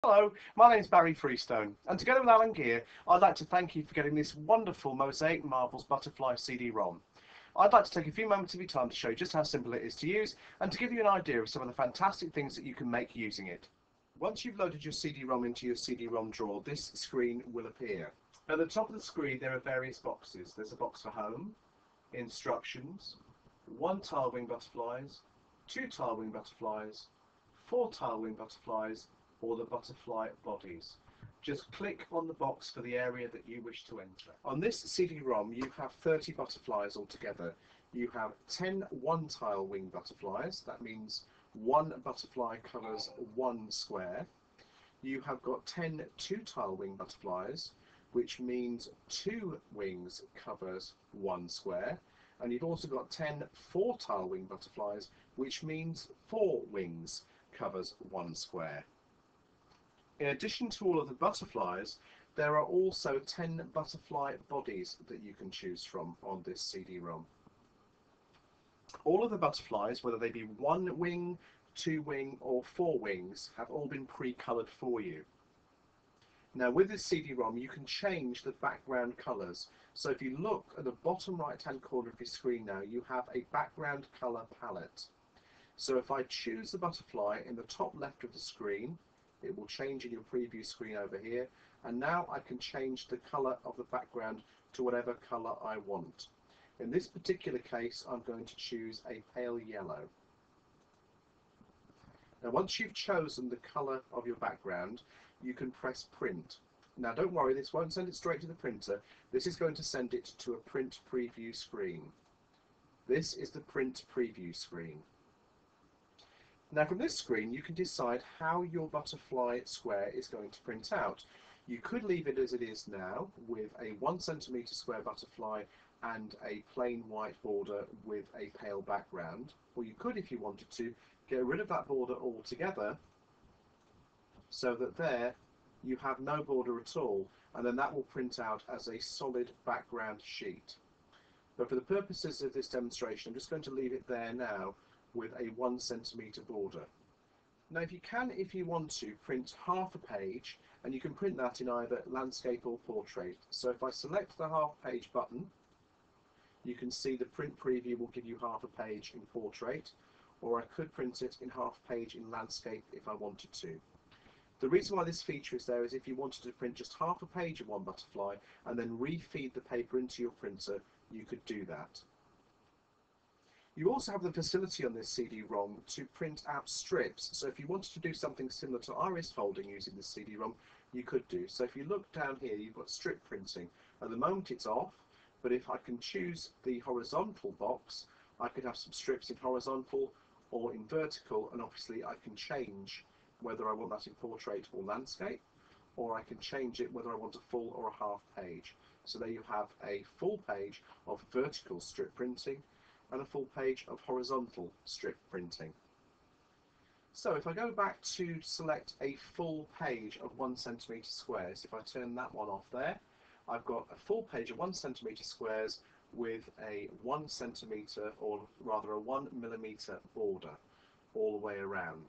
Hello, my name's Barry Freestone, and together with Alan Gear, I'd like to thank you for getting this wonderful Mosaic Marvels Butterfly CD-ROM. I'd like to take a few moments of your time to show you just how simple it is to use, and to give you an idea of some of the fantastic things that you can make using it. Once you've loaded your CD-ROM into your CD-ROM drawer, this screen will appear. At the top of the screen there are various boxes. There's a box for Home, Instructions, 1 tile wing butterflies, 2 tile wing butterflies, 4 tile wing butterflies, or the butterfly bodies. Just click on the box for the area that you wish to enter. On this CD-ROM you have 30 butterflies altogether. You have 10 one-tile wing butterflies, that means one butterfly covers one square. You have got 10 two-tile wing butterflies, which means 2 wings covers one square. And you've also got 10 four-tile wing butterflies, which means 4 wings covers one square. In addition to all of the butterflies, there are also 10 butterfly bodies that you can choose from on this CD-ROM. All of the butterflies, whether they be 1 wing, 2 wing or 4 wings, have all been pre-coloured for you. Now with this CD-ROM you can change the background colours. So if you look at the bottom right hand corner of your screen now, you have a background colour palette. So if I choose the butterfly in the top left of the screen, it will change in your preview screen over here, and now I can change the colour of the background to whatever colour I want. In this particular case I'm going to choose a pale yellow. Now once you've chosen the colour of your background, you can press print. Now don't worry, this won't send it straight to the printer, this is going to send it to a print preview screen. This is the print preview screen. Now from this screen you can decide how your butterfly square is going to print out. You could leave it as it is now with a 1 centimetre square butterfly and a plain white border with a pale background, or you could, if you wanted to, get rid of that border altogether so that there you have no border at all, and then that will print out as a solid background sheet. But for the purposes of this demonstration I'm just going to leave it there now with a 1 centimetre border. Now if you want to, print half a page, and you can print that in either landscape or portrait. So if I select the half page button, you can see the print preview will give you half a page in portrait, or I could print it in half page in landscape if I wanted to. The reason why this feature is there is if you wanted to print just half a page of one butterfly and then refeed the paper into your printer, you could do that. You also have the facility on this CD-ROM to print out strips, so if you wanted to do something similar to iris folding using the CD-ROM, you could do. So if you look down here, you've got strip printing. At the moment it's off, but if I can choose the horizontal box, I could have some strips in horizontal or in vertical, and obviously I can change whether I want that in portrait or landscape, or I can change it whether I want a full or a half page. So there you have a full page of vertical strip printing and a full page of horizontal strip printing. So if I go back to select a full page of 1 centimetre squares, if I turn that one off there, I've got a full page of 1 centimetre squares with a 1 centimetre, or rather a 1 millimetre border all the way around.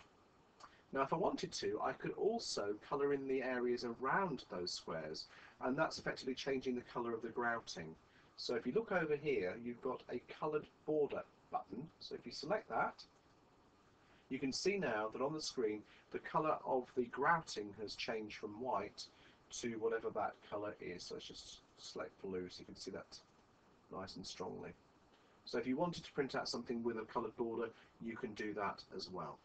Now if I wanted to, I could also colour in the areas around those squares, and that's effectively changing the colour of the grouting. So if you look over here, you've got a coloured border button. So if you select that, you can see now that on the screen the colour of the grouting has changed from white to whatever that colour is. So let's just select blue so you can see that nice and strongly. So if you wanted to print out something with a coloured border, you can do that as well.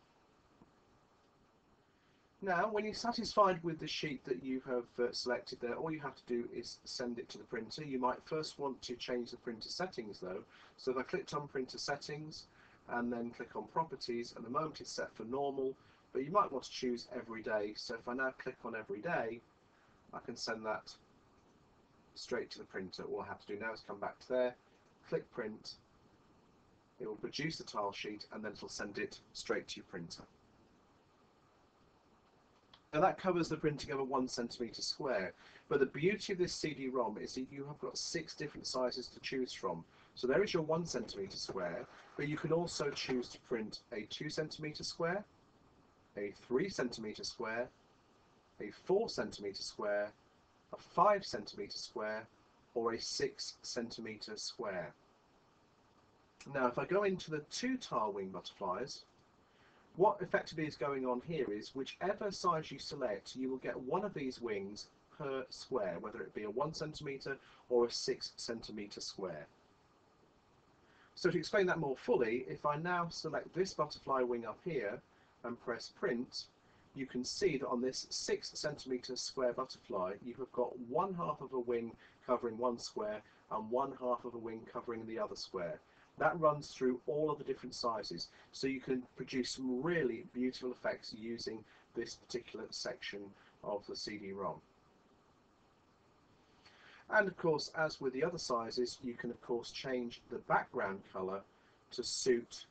Now, when you're satisfied with the sheet that you have selected there, all you have to do is send it to the printer. You might first want to change the printer settings though. So if I clicked on printer settings and then click on properties, at the moment it's set for normal, but you might want to choose every day. So if I now click on every day, I can send that straight to the printer. All I have to do now is come back to there, click print, it will produce the tile sheet, and then it'll send it straight to your printer. Now that covers the printing of a 1 centimetre square, but the beauty of this CD-ROM is that you have got 6 different sizes to choose from. So there is your 1 centimetre square, but you can also choose to print a 2 centimetre square, a 3 centimetre square, a 4 centimetre square, a 5 centimetre square, or a 6 centimetre square. Now if I go into the 2-tile wing butterflies, what effectively is going on here is whichever size you select, you will get one of these wings per square, whether it be a 1 centimetre or a 6 centimetre square. So to explain that more fully, if I now select this butterfly wing up here and press print, you can see that on this 6 centimetre square butterfly, you have got 1/2 of a wing covering one square and 1/2 of a wing covering the other square. That runs through all of the different sizes, so you can produce some really beautiful effects using this particular section of the CD-ROM. And of course, as with the other sizes, you can of course change the background colour to suit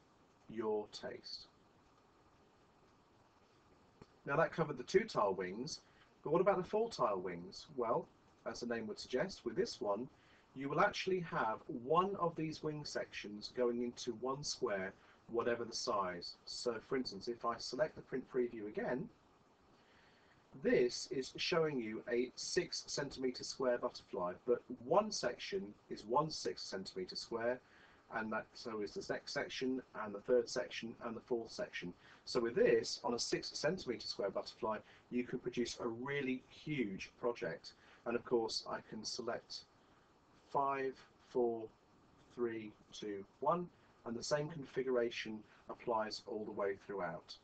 your taste. Now that covered the 2-tile wings, but what about the 4-tile wings? Well, as the name would suggest, with this one, you will actually have one of these wing sections going into one square, whatever the size. So for instance, if I select the print preview again, this is showing you a 6 centimetre square butterfly, but one section is 1/6 centimetre square, and that so is the next section, and the third section, and the fourth section. So with this, on a 6 centimetre square butterfly, you can produce a really huge project. And of course, I can select 5, 4, 3, 2, 1, and the same configuration applies all the way throughout.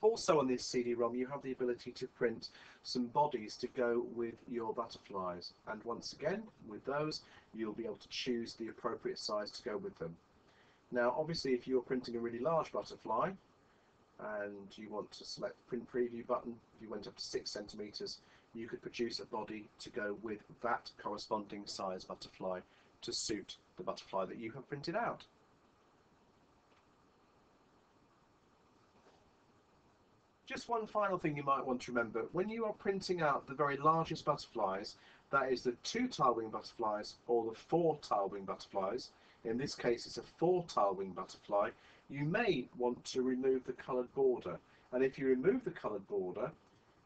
Also on this CD-ROM, you have the ability to print some bodies to go with your butterflies, and once again, with those, you'll be able to choose the appropriate size to go with them. Now obviously, if you're printing a really large butterfly and you want to select the print preview button, if you went up to 6 centimetres, you could produce a body to go with that corresponding size butterfly to suit the butterfly that you have printed out. Just one final thing you might want to remember, when you are printing out the very largest butterflies, that is the 2-tile wing butterflies or the 4-tile wing butterflies, in this case it's a 4-tile wing butterfly, you may want to remove the coloured border, and if you remove the coloured border,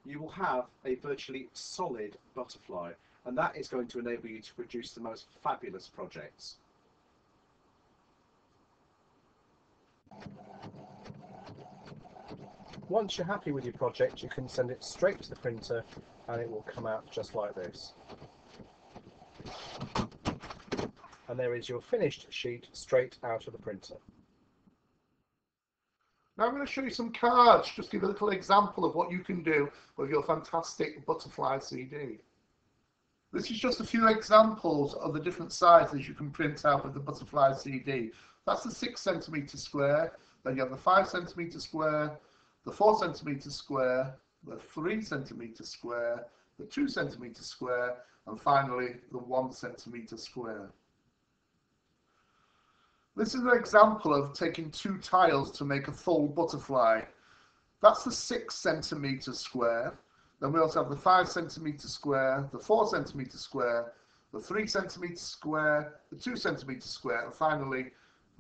you will have a virtually solid butterfly, and that is going to enable you to produce the most fabulous projects. Once you're happy with your project, you can send it straight to the printer and it will come out just like this. And there is your finished sheet straight out of the printer. Now I'm going to show you some cards, just give a little example of what you can do with your fantastic butterfly CD. This is just a few examples of the different sizes you can print out with the butterfly CD. That's the 6 centimetre square, then you have the 5 centimetre square, the 4 centimetre square, the 3 centimetre square, the 2 centimetre square, and finally the 1 centimetre square. This is an example of taking 2 tiles to make a full butterfly. That's the 6 centimetre square. Then we also have the 5 centimetre square, the 4 centimetre square, the 3 centimetre square, the 2 centimetre square, and finally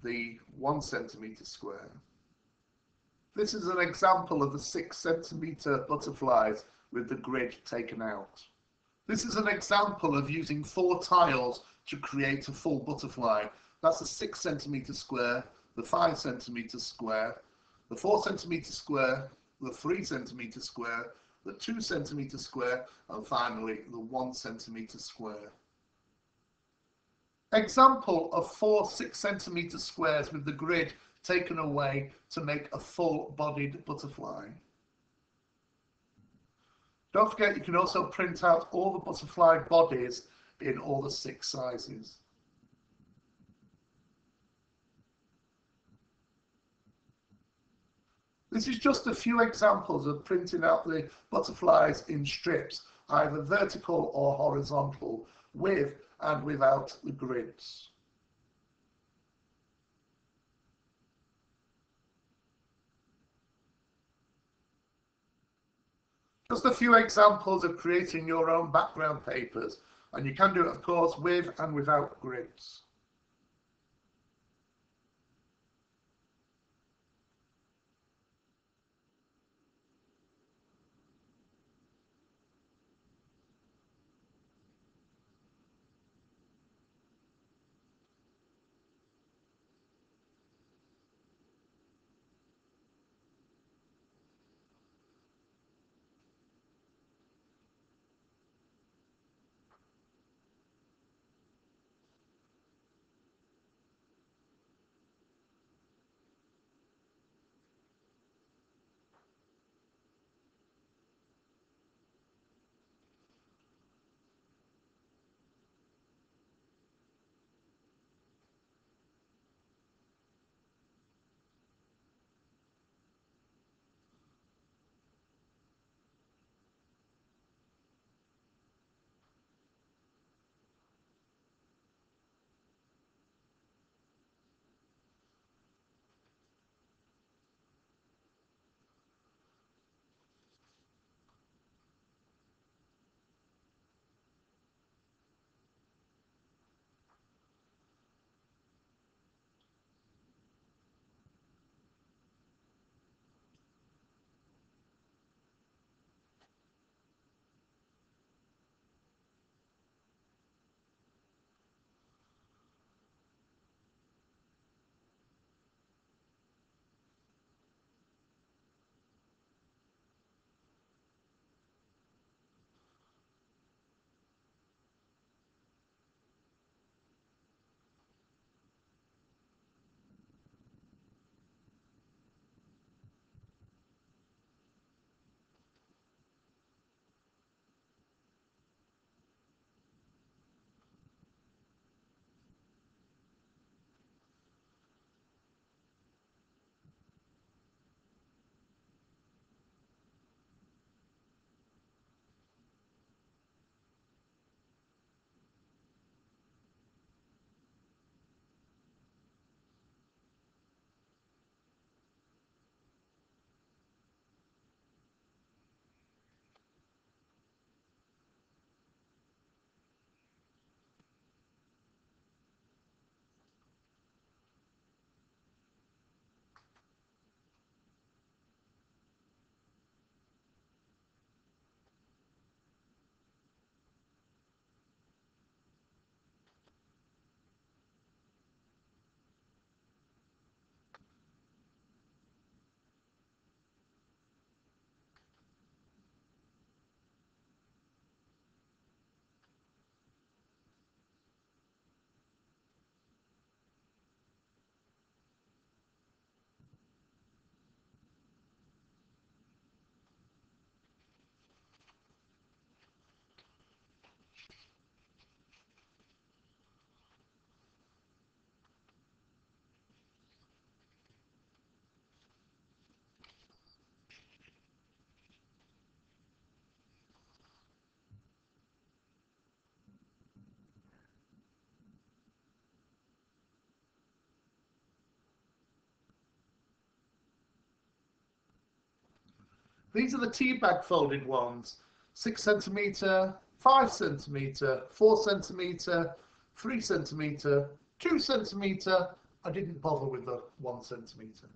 the 1 centimetre square. This is an example of the 6 centimetre butterflies with the grid taken out. This is an example of using 4 tiles to create a full butterfly. That's the 6 centimetre square, the 5 centimetre square, the 4 centimetre square, the 3 centimetre square, the 2 centimetre square, and finally the 1 centimetre square. Example of 4 6 centimetre squares with the grid taken away to make a full-bodied butterfly. Don't forget, you can also print out all the butterfly bodies in all the 6 sizes. This is just a few examples of printing out the butterflies in strips, either vertical or horizontal, with and without the grids. Just a few examples of creating your own background papers, and you can do it, of course, with and without grids. These are the tea bag folded ones. 6 centimetre, 5 centimetre, 4 centimetre, 3 centimetre, 2 centimetre. I didn't bother with the 1 centimetre.